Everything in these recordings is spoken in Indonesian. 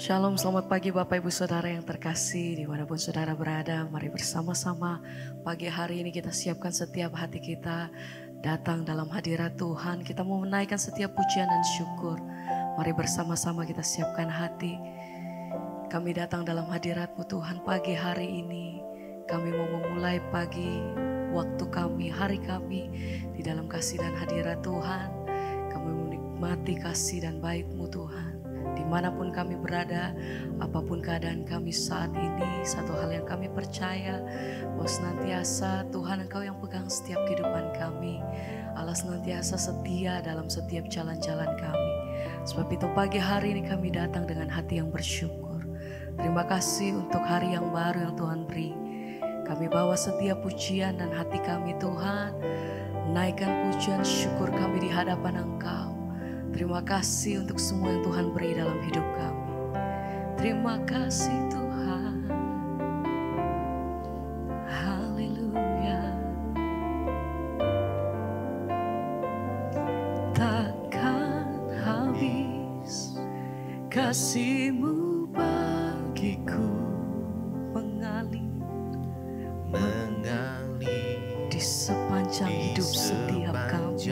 Shalom, selamat pagi Bapak Ibu Saudara yang terkasih dimanapun Saudara berada. Mari bersama-sama pagi hari ini kita siapkan setiap hati kita datang dalam hadirat Tuhan. Kita mau menaikkan setiap pujian dan syukur. Mari bersama-sama kita siapkan hati. Kami datang dalam hadirat-Mu Tuhan pagi hari ini. Kami mau memulai pagi waktu kami, hari kami di dalam kasih dan hadirat Tuhan. Kami menikmati kasih dan baik-Mu Tuhan. Dimanapun kami berada, apapun keadaan kami saat ini, satu hal yang kami percaya, bahwa senantiasa Tuhan Engkau yang pegang setiap kehidupan kami. Allah senantiasa setia dalam setiap jalan-jalan kami. Sebab itu pagi hari ini kami datang dengan hati yang bersyukur. Terima kasih untuk hari yang baru yang Tuhan beri. Kami bawa setiap pujian dan hati kami Tuhan, naikkan pujian syukur kami di hadapan Engkau. Terima kasih untuk semua yang Tuhan beri dalam hidup kami. Terima kasih Tuhan. Haleluya. Takkan habis kasih-Mu bagiku, mengalir di sepanjang hidup setiap kami.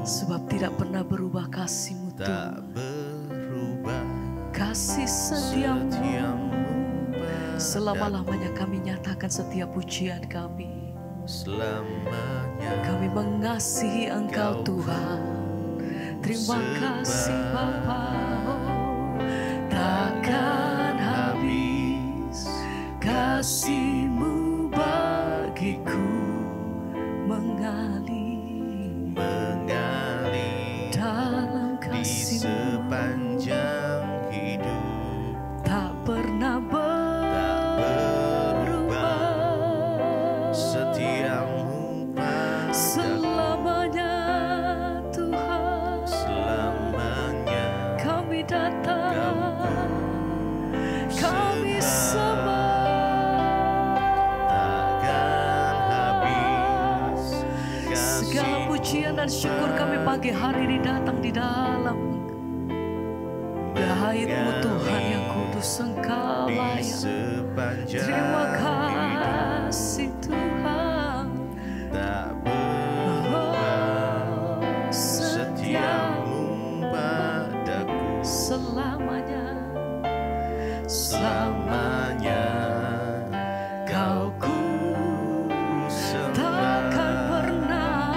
Sebab tidak pernah berubah kasih-Mu Tuhan. Kasih setia-Mu selama-lamanya kami nyatakan setiap pujian kami. Kami mengasihi Engkau Tuhan. Terima kasih Bapa. Takkan habis kasih-Mu bagiku, mengalir dalam kasih-Mu sepanjang hidup, tak pernah berubah. Setiamu padaku Selamanya Tuhan, selamanya. kami datang, kami sembah. Takkan habis Segala pujian dan syukur kami pagi hari ini datang di dalam hadir-Mu Tuhan yang kudus, Engkau di layak. sepanjang Terima hidup, kasih Tuhan. tak berubah. Setiamu padaku Selamanya, selamanya. Kau ku takkan sembah, pernah,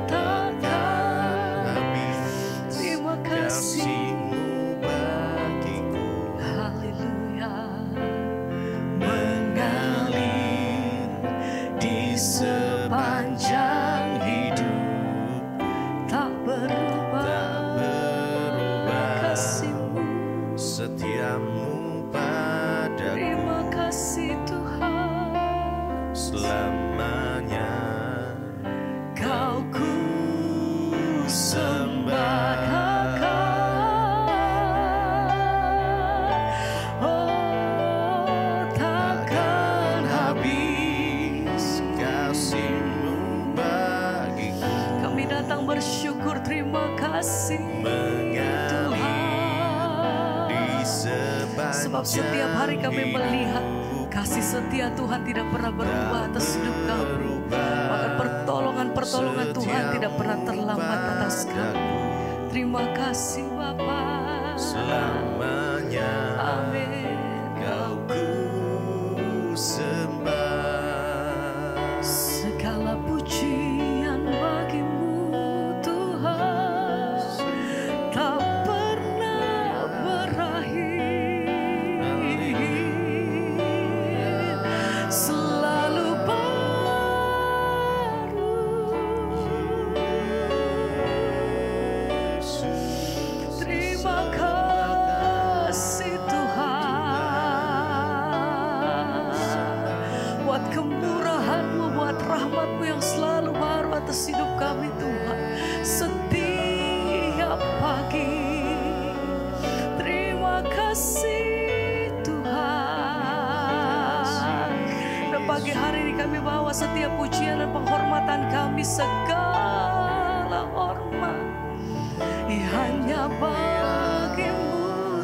takkan. habis Terima kasih. kasih-Mu bagiku, Haleluya. mengalir di sepanjang hidup, Tak berubah, tak berubah. kasih-Mu. Setiamu padaku Terima kasih Tuhan. selamanya. Kau ku sembah, oh takkan habis. Kasih-Mu bagiku, Kami datang bersyukur, terima kasih mengalir di Tuhan. Sebab setiap sepanjang hari kami melihat kasih setia Tuhan tidak pernah berubah atas hidup kami. Maka pertolongan Tuhan tidak pernah terlambat atas kami. Terima kasih Bapa. selamanya. Amin. Kau ku sembah, Segala pujian bagi-Mu Tuhan, tak pernah berakhir, selalu baru. Terima kasih Tuhan, buat kemurahan-Mu, buat rahmat-Mu yang selalu baru atas hidup kami Tuhan. Setiap pagi, terima kasih Tuhan. Dan pagi hari ini kami bawa setiap pujian dan penghormatan kami, segala hormat hanya bagi-Mu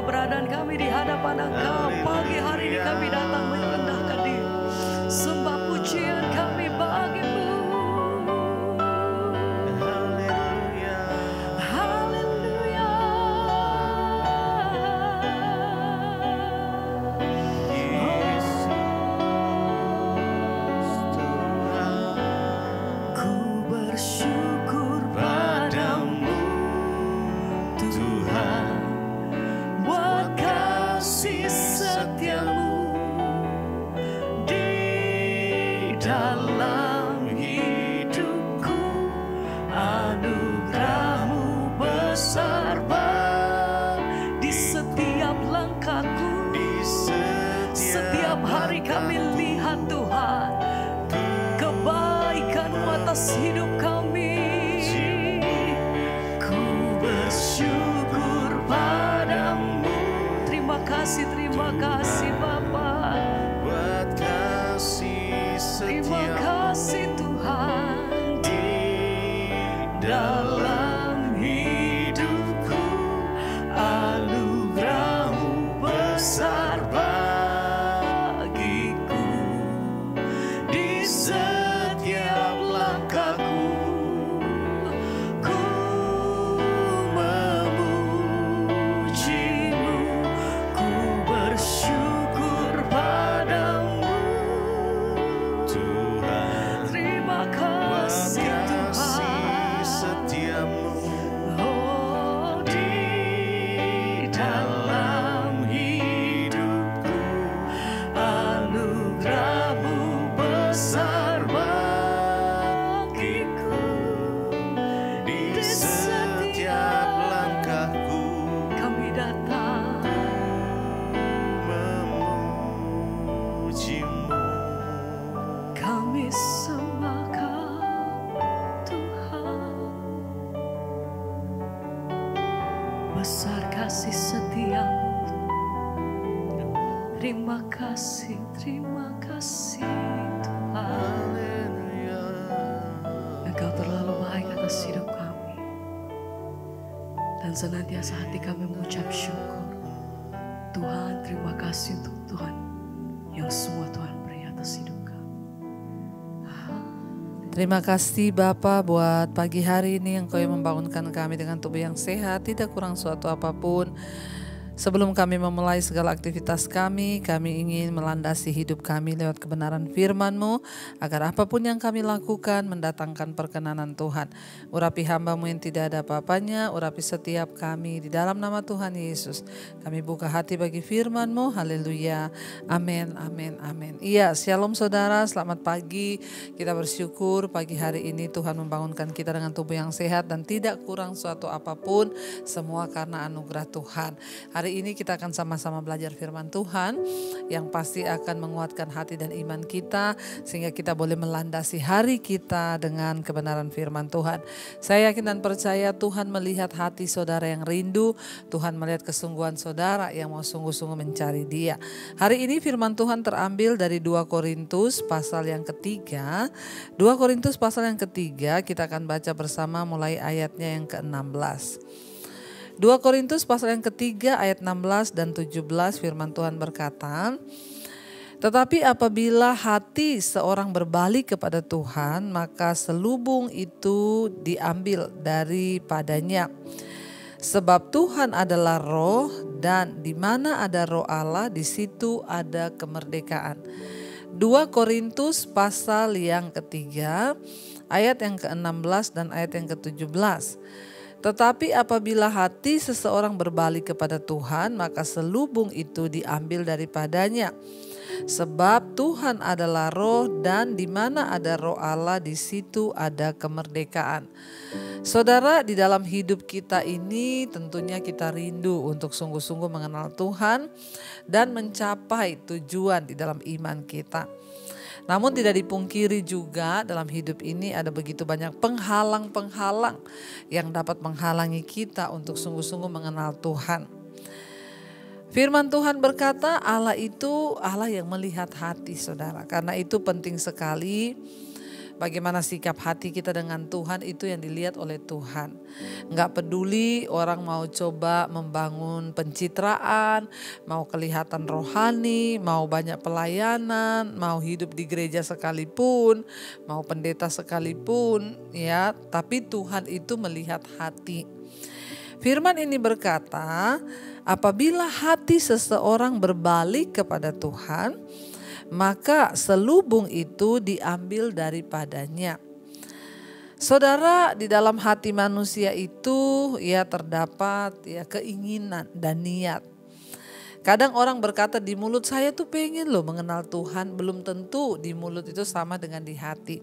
keberadaan kami di hadapan Engkau. Pagi hari ini kami datang merendahkan diri. Sembah pujian kami bagimu. Haleluya. Haleluya. Yesus Tuhan. Ku bersyukur padamu Tuhan, buat kasih setiamu di dalam hidupku. Anugerahmu besar di setiap langkahku. Di Setiap hari kami lihat Tuhan kebaikan-Mu atas hidup kami. Ku bersyukur padamu. Terima kasih Bapa. buat kasih Terima setia kasih Tuhan. di Dalam hidupku anugerahmu besar bagiku. Di setiap langkahku ku memujimu. Ku bersyukur padamu Tuhan. Terima Buat kasih kasih Tuhan. setiamu Oh, di dalam hidupku anugerahmu besar bagiku. di setiap langkahku Kami datang memujimu. kami sembah Kau Tuhan. Besar kasih setiamu. Terima kasih Tuhan. Haleluya. Engkau terlalu baik atas hidup kami. Dan senantiasa hati kami mengucap syukur. Tuhan, terima kasih untuk Tuhan yang semua Tuhan beri atas hidup kami. Terima kasih Bapa buat pagi hari ini Engkau yang membangunkan kami dengan tubuh yang sehat, tidak kurang suatu apapun. Sebelum kami memulai segala aktivitas kami ingin melandasi hidup kami lewat kebenaran firman-Mu, agar apapun yang kami lakukan mendatangkan perkenanan Tuhan. Urapi hamba-Mu yang tidak ada apa-apanya, urapi setiap kami di dalam nama Tuhan Yesus. Kami buka hati bagi firman-Mu, haleluya, amin, amin, amin. Iya, shalom saudara, selamat pagi. Kita bersyukur pagi hari ini Tuhan membangunkan kita dengan tubuh yang sehat dan tidak kurang suatu apapun, semua karena anugerah Tuhan. Hari ini kita akan sama-sama belajar firman Tuhan yang pasti akan menguatkan hati dan iman kita sehingga kita boleh melandasi hari kita dengan kebenaran firman Tuhan. Saya yakin dan percaya Tuhan melihat hati saudara yang rindu, Tuhan melihat kesungguhan saudara yang mau sungguh-sungguh mencari Dia. Hari ini firman Tuhan terambil dari 2 Korintus pasal yang ketiga. 2 Korintus pasal yang ketiga kita akan baca bersama mulai ayatnya yang ke-16. 2 Korintus pasal yang ketiga ayat 16 dan 17 firman Tuhan berkata, tetapi apabila hati seorang berbalik kepada Tuhan, maka selubung itu diambil daripadanya. Sebab Tuhan adalah roh dan di mana ada roh Allah di situ ada kemerdekaan. 2 Korintus pasal yang ketiga ayat yang ke-16 dan ayat yang ke-17. Tetapi apabila hati seseorang berbalik kepada Tuhan, maka selubung itu diambil daripadanya. Sebab Tuhan adalah roh dan di mana ada roh Allah di situ ada kemerdekaan. Saudara, di dalam hidup kita ini tentunya kita rindu untuk sungguh-sungguh mengenal Tuhan dan mencapai tujuan di dalam iman kita. Namun tidak dipungkiri juga dalam hidup ini ada begitu banyak penghalang-penghalang yang dapat menghalangi kita untuk sungguh-sungguh mengenal Tuhan. Firman Tuhan berkata Allah itu Allah yang melihat hati saudara. Karena itu penting sekali Bagaimana sikap hati kita dengan Tuhan itu yang dilihat oleh Tuhan. Nggak peduli orang mau coba membangun pencitraan, mau kelihatan rohani, mau banyak pelayanan, mau hidup di gereja sekalipun, mau pendeta sekalipun, ya, tapi Tuhan itu melihat hati. Firman ini berkata, apabila hati seseorang berbalik kepada Tuhan, maka selubung itu diambil daripadanya. Saudara, di dalam hati manusia itu ya terdapat ya keinginan dan niat. Kadang orang berkata di mulut saya tuh pengen loh mengenal Tuhan, belum tentu di mulut itu sama dengan di hati.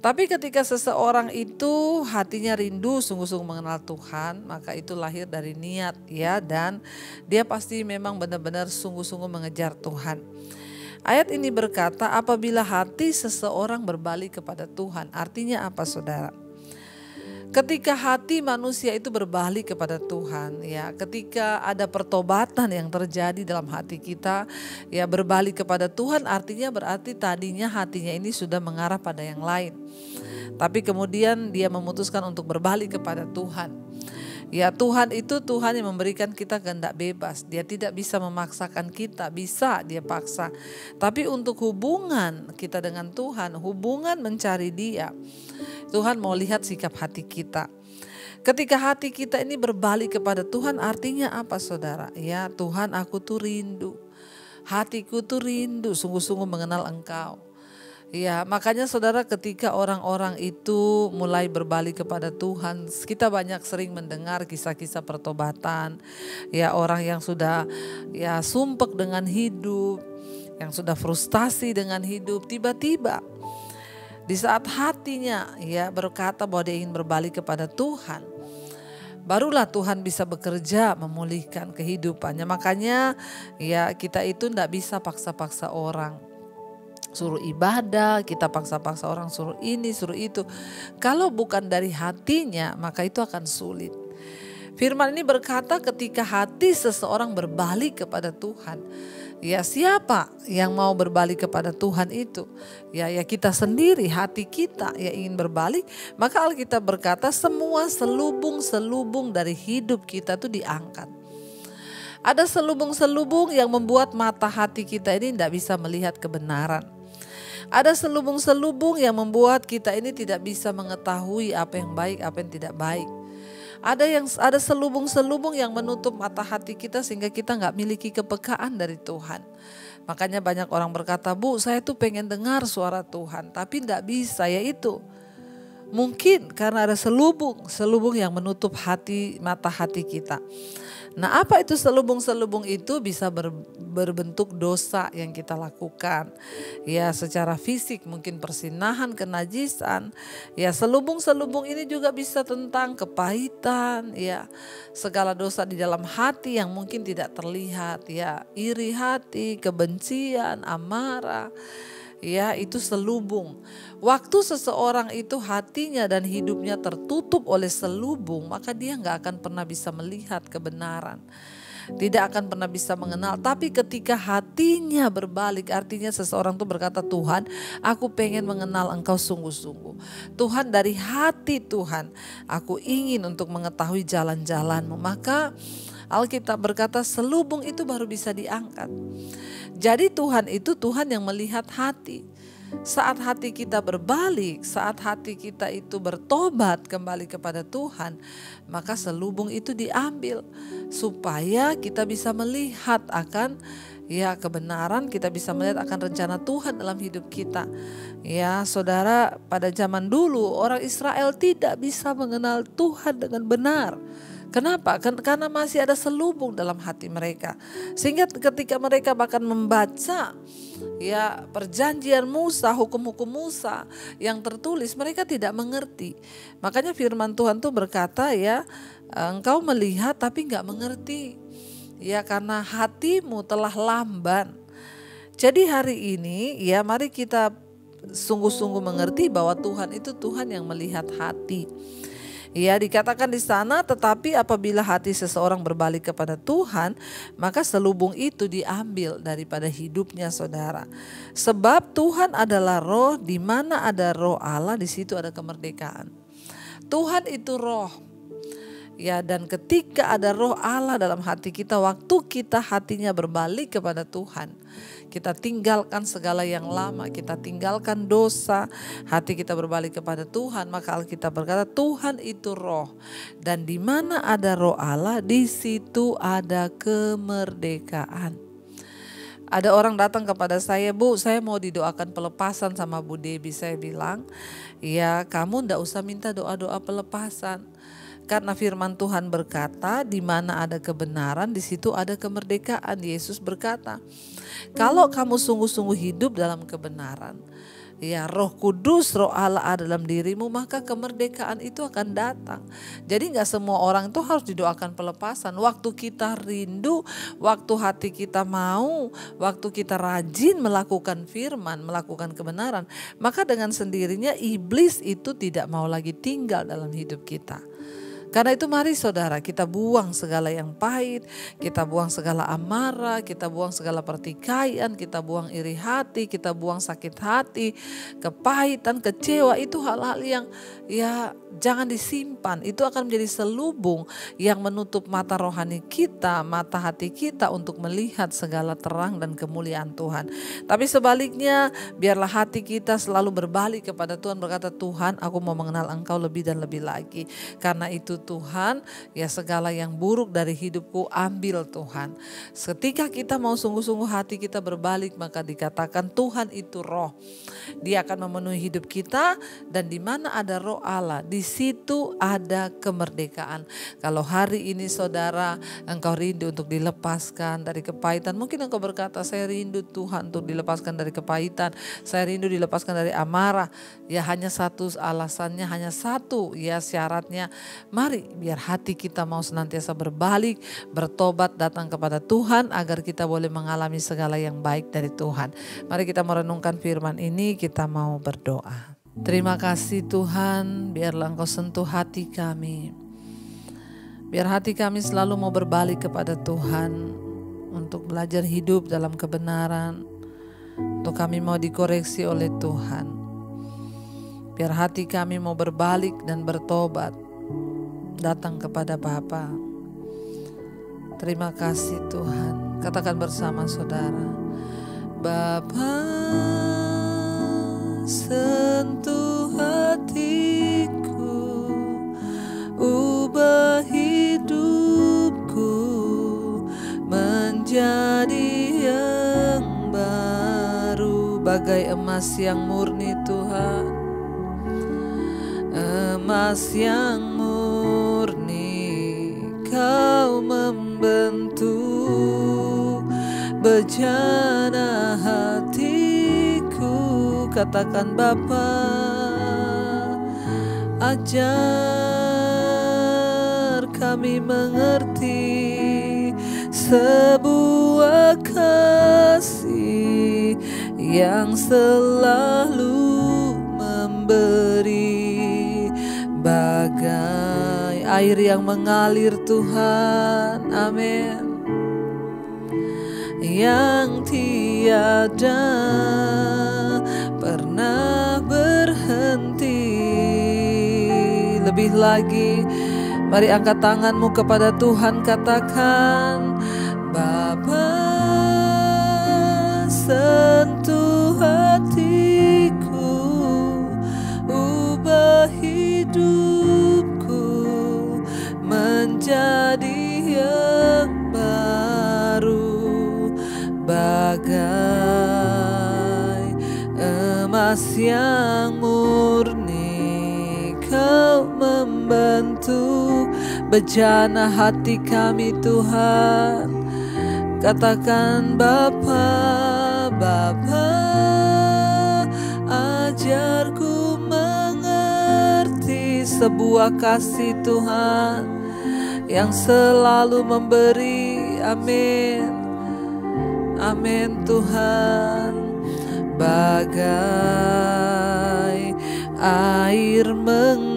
Tapi ketika seseorang itu hatinya rindu sungguh-sungguh mengenal Tuhan, maka itu lahir dari niat ya, dan dia pasti memang benar-benar sungguh-sungguh mengejar Tuhan. Ayat ini berkata apabila hati seseorang berbalik kepada Tuhan. Artinya apa, saudara? Ketika hati manusia itu berbalik kepada Tuhan, ya, ketika ada pertobatan yang terjadi dalam hati kita, ya, berbalik kepada Tuhan, artinya berarti tadinya hatinya ini sudah mengarah pada yang lain. Tapi kemudian dia memutuskan untuk berbalik kepada Tuhan. Ya, Tuhan itu Tuhan yang memberikan kita kehendak bebas. Dia tidak bisa memaksakan kita, bisa dia paksa. Tapi untuk hubungan kita dengan Tuhan, hubungan mencari Dia, Tuhan mau lihat sikap hati kita. Ketika hati kita ini berbalik kepada Tuhan, artinya apa, saudara? Ya, Tuhan, aku tuh rindu. Hatiku tuh rindu sungguh-sungguh mengenal Engkau. Ya, makanya saudara, ketika orang-orang itu mulai berbalik kepada Tuhan, kita banyak sering mendengar kisah-kisah pertobatan. Ya, orang yang sudah ya sumpek dengan hidup, yang sudah frustasi dengan hidup, tiba-tiba di saat hatinya ya berkata bahwa dia ingin berbalik kepada Tuhan, barulah Tuhan bisa bekerja memulihkan kehidupannya. Makanya ya kita itu tidak bisa paksa-paksa orang. Suruh ibadah, kita paksa-paksa orang suruh ini, suruh itu. Kalau bukan dari hatinya, maka itu akan sulit. Firman ini berkata ketika hati seseorang berbalik kepada Tuhan. Ya, siapa yang mau berbalik kepada Tuhan itu? Ya kita sendiri, hati kita yang ingin berbalik. Maka Alkitab berkata semua selubung-selubung dari hidup kita itu diangkat. Ada selubung-selubung yang membuat mata hati kita ini tidak bisa melihat kebenaran. Ada selubung-selubung yang membuat kita ini tidak bisa mengetahui apa yang baik, apa yang tidak baik. Ada selubung-selubung yang menutup mata hati kita sehingga kita nggak miliki kepekaan dari Tuhan. Makanya banyak orang berkata, Bu, saya tuh pengen dengar suara Tuhan, tapi nggak bisa, yaitu mungkin karena ada selubung yang menutup mata hati kita. Nah, apa itu selubung-selubung itu? Bisa berbentuk dosa yang kita lakukan. Ya, secara fisik mungkin persinahan, kenajisan. Ya, selubung-selubung ini juga bisa tentang kepahitan, ya, segala dosa di dalam hati yang mungkin tidak terlihat, ya, iri hati, kebencian, amarah. Ya, itu selubung. Waktu seseorang itu hatinya dan hidupnya tertutup oleh selubung, maka dia gak akan pernah bisa melihat kebenaran. Tidak akan pernah bisa mengenal. Tapi ketika hatinya berbalik, artinya seseorang itu berkata, Tuhan, aku pengen mengenal Engkau sungguh-sungguh. Tuhan, dari hati Tuhan, aku ingin untuk mengetahui jalan-jalan-Mu. Maka Alkitab berkata selubung itu baru bisa diangkat. Jadi Tuhan itu Tuhan yang melihat hati. Saat hati kita berbalik, saat hati kita itu bertobat kembali kepada Tuhan, maka selubung itu diambil supaya kita bisa melihat akan ya kebenaran, kita bisa melihat akan rencana Tuhan dalam hidup kita. Ya, saudara, pada zaman dulu orang Israel tidak bisa mengenal Tuhan dengan benar. Kenapa? Karena masih ada selubung dalam hati mereka. Sehingga ketika mereka bahkan membaca ya perjanjian Musa, hukum-hukum Musa yang tertulis, mereka tidak mengerti. Makanya firman Tuhan tuh berkata ya, engkau melihat tapi gak mengerti. Ya, karena hatimu telah lamban. Jadi hari ini ya mari kita sungguh-sungguh mengerti bahwa Tuhan itu Tuhan yang melihat hati. Ya, dikatakan di sana, tetapi apabila hati seseorang berbalik kepada Tuhan, maka selubung itu diambil daripada hidupnya, saudara. Sebab Tuhan adalah roh, di mana ada roh Allah, di situ ada kemerdekaan. Tuhan itu roh. Ya, dan ketika ada roh Allah dalam hati kita, waktu kita hatinya berbalik kepada Tuhan, kita tinggalkan segala yang lama, kita tinggalkan dosa, hati kita berbalik kepada Tuhan, maka Alkitab berkata Tuhan itu roh, dan di mana ada roh Allah, di situ ada kemerdekaan. Ada orang datang kepada saya, Bu, saya mau didoakan pelepasan sama Bu Debbie. Saya bilang, ya kamu ndak usah minta doa-doa pelepasan. Karena firman Tuhan berkata, di mana ada kebenaran, di situ ada kemerdekaan. Yesus berkata, kalau kamu sungguh-sungguh hidup dalam kebenaran, ya Roh Kudus, Roh Allah ada dalam dirimu, maka kemerdekaan itu akan datang. Jadi gak semua orang itu harus didoakan pelepasan. Waktu kita rindu, waktu hati kita mau, waktu kita rajin melakukan firman, melakukan kebenaran, maka dengan sendirinya iblis itu tidak mau lagi tinggal dalam hidup kita. Karena itu mari saudara, kita buang segala yang pahit, kita buang segala amarah, kita buang segala pertikaian, kita buang iri hati, kita buang sakit hati, kepahitan, kecewa. Itu hal-hal yang ya jangan disimpan. Itu akan menjadi selubung yang menutup mata rohani kita, mata hati kita untuk melihat segala terang dan kemuliaan Tuhan. Tapi sebaliknya, biarlah hati kita selalu berbalik kepada Tuhan, berkata, Tuhan, aku mau mengenal Engkau lebih dan lebih lagi. Karena itu Tuhan, ya segala yang buruk dari hidupku ambil Tuhan. Ketika kita mau sungguh-sungguh hati kita berbalik, maka dikatakan Tuhan itu roh. Dia akan memenuhi hidup kita, dan di mana ada roh Allah, di situ ada kemerdekaan. Kalau hari ini saudara, engkau rindu untuk dilepaskan dari kepahitan, mungkin engkau berkata, saya rindu Tuhan untuk dilepaskan dari kepahitan, saya rindu dilepaskan dari amarah. Ya hanya satu alasannya, hanya satu ya syaratnya. Mari biar hati kita mau senantiasa berbalik, bertobat, datang kepada Tuhan agar kita boleh mengalami segala yang baik dari Tuhan. Mari kita merenungkan firman ini, kita mau berdoa. Terima kasih Tuhan, biarlah Engkau sentuh hati kami. Biar hati kami selalu mau berbalik kepada Tuhan untuk belajar hidup dalam kebenaran. Untuk kami mau dikoreksi oleh Tuhan. Biar hati kami mau berbalik dan bertobat, datang kepada Bapa. Terima kasih Tuhan. Katakan bersama saudara, Bapa, sentuh hatiku, ubah hidupku menjadi yang baru, bagai emas yang murni Tuhan. Emas yang murni Kau membentuk bejana hatiku. Katakan Bapa, ajar kami mengerti sebuah kasih yang selalu memberi, bagai air yang mengalir Tuhan, amin, yang tiada pernah berhenti. Lebih lagi, mari angkat tanganmu kepada Tuhan, katakan, Bapa, sentuh hatiku, ubah hidupku menjadi yang baru, bagai emas yang murni Kau membentuk bejana hati kami Tuhan. Katakan Bapa, Bapa, ajarku mengerti sebuah kasih Tuhan yang selalu memberi, amin, amin Tuhan, bagai air mengalir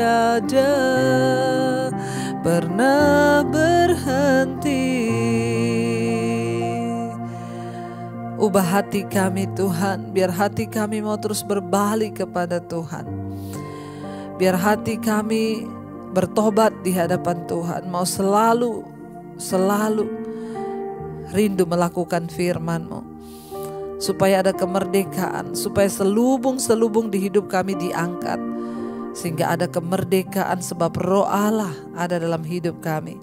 tiada pernah berhenti. Ubah hati kami Tuhan, biar hati kami mau terus berbalik kepada Tuhan. Biar hati kami bertobat di hadapan Tuhan, mau selalu rindu melakukan firman-Mu. Supaya ada kemerdekaan, supaya selubung-selubung di hidup kami diangkat. Sehingga ada kemerdekaan sebab roh Allah ada dalam hidup kami.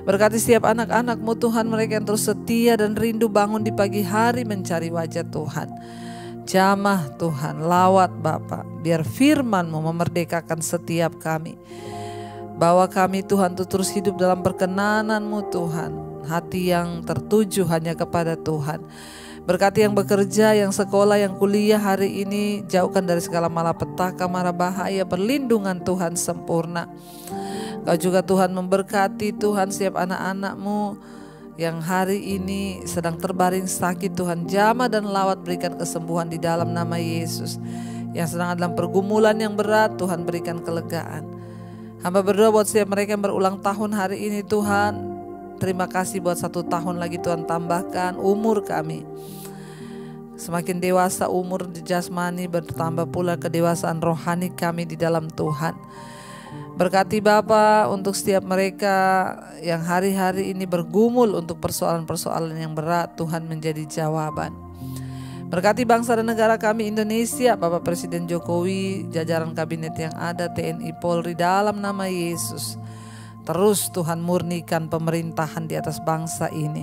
Berkati setiap anak-anak-Mu Tuhan, mereka yang terus setia dan rindu bangun di pagi hari mencari wajah Tuhan. Jamah Tuhan, lawat Bapa, biar firman-Mu memerdekakan setiap kami. Bawa kami Tuhan untuk terus hidup dalam perkenanan-Mu Tuhan. Hati yang tertuju hanya kepada Tuhan. Berkati yang bekerja, yang sekolah, yang kuliah hari ini, jauhkan dari segala malapetaka, mara bahaya, perlindungan Tuhan sempurna. Kau juga Tuhan memberkati Tuhan setiap anak-anak-Mu yang hari ini sedang terbaring sakit Tuhan. Jamah dan lawat, berikan kesembuhan di dalam nama Yesus. Yang sedang dalam pergumulan yang berat, Tuhan berikan kelegaan. Hamba berdoa buat setiap mereka yang berulang tahun hari ini Tuhan. Terima kasih buat 1 tahun lagi Tuhan tambahkan umur kami. Semakin dewasa umur di jasmani, bertambah pula kedewasaan rohani kami di dalam Tuhan. Berkati Bapa untuk setiap mereka yang hari-hari ini bergumul untuk persoalan-persoalan yang berat, Tuhan menjadi jawaban. Berkati bangsa dan negara kami Indonesia, Bapak Presiden Jokowi, jajaran kabinet yang ada, TNI Polri, dalam nama Yesus. Terus Tuhan murnikan pemerintahan di atas bangsa ini.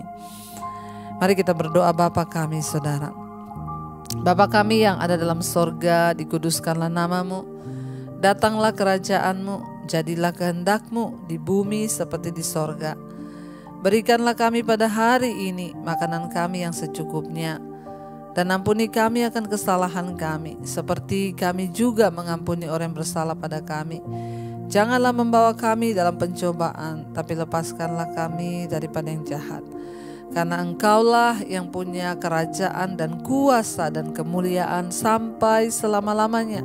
Mari kita berdoa. Bapa kami Saudara, Bapa kami yang ada dalam sorga, dikuduskanlah nama-Mu. Datanglah kerajaan-Mu, jadilah kehendak-Mu di bumi seperti di sorga. Berikanlah kami pada hari ini makanan kami yang secukupnya. Dan ampuni kami akan kesalahan kami, seperti kami juga mengampuni orang yang bersalah pada kami. Janganlah membawa kami dalam pencobaan, tapi lepaskanlah kami daripada yang jahat. Karena Engkaulah yang punya kerajaan dan kuasa dan kemuliaan sampai selama-lamanya.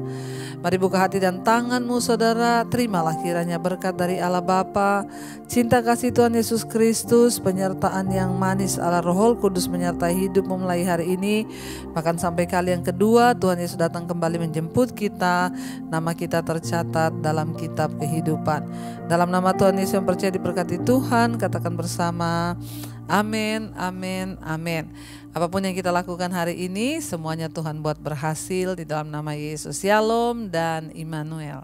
Mari buka hati dan tangan-Mu Saudara, terimalah kiranya berkat dari Allah Bapa, cinta kasih Tuhan Yesus Kristus, penyertaan yang manis Allah Roh Kudus menyertai hidup mulai hari ini, bahkan sampai kali yang kedua Tuhan Yesus datang kembali menjemput kita, nama kita tercatat dalam kitab kehidupan. Dalam nama Tuhan Yesus yang percaya diberkati Tuhan, katakan bersama, amin, amin, amin. Apapun yang kita lakukan hari ini, semuanya Tuhan buat berhasil di dalam nama Yesus. Shalom dan Immanuel.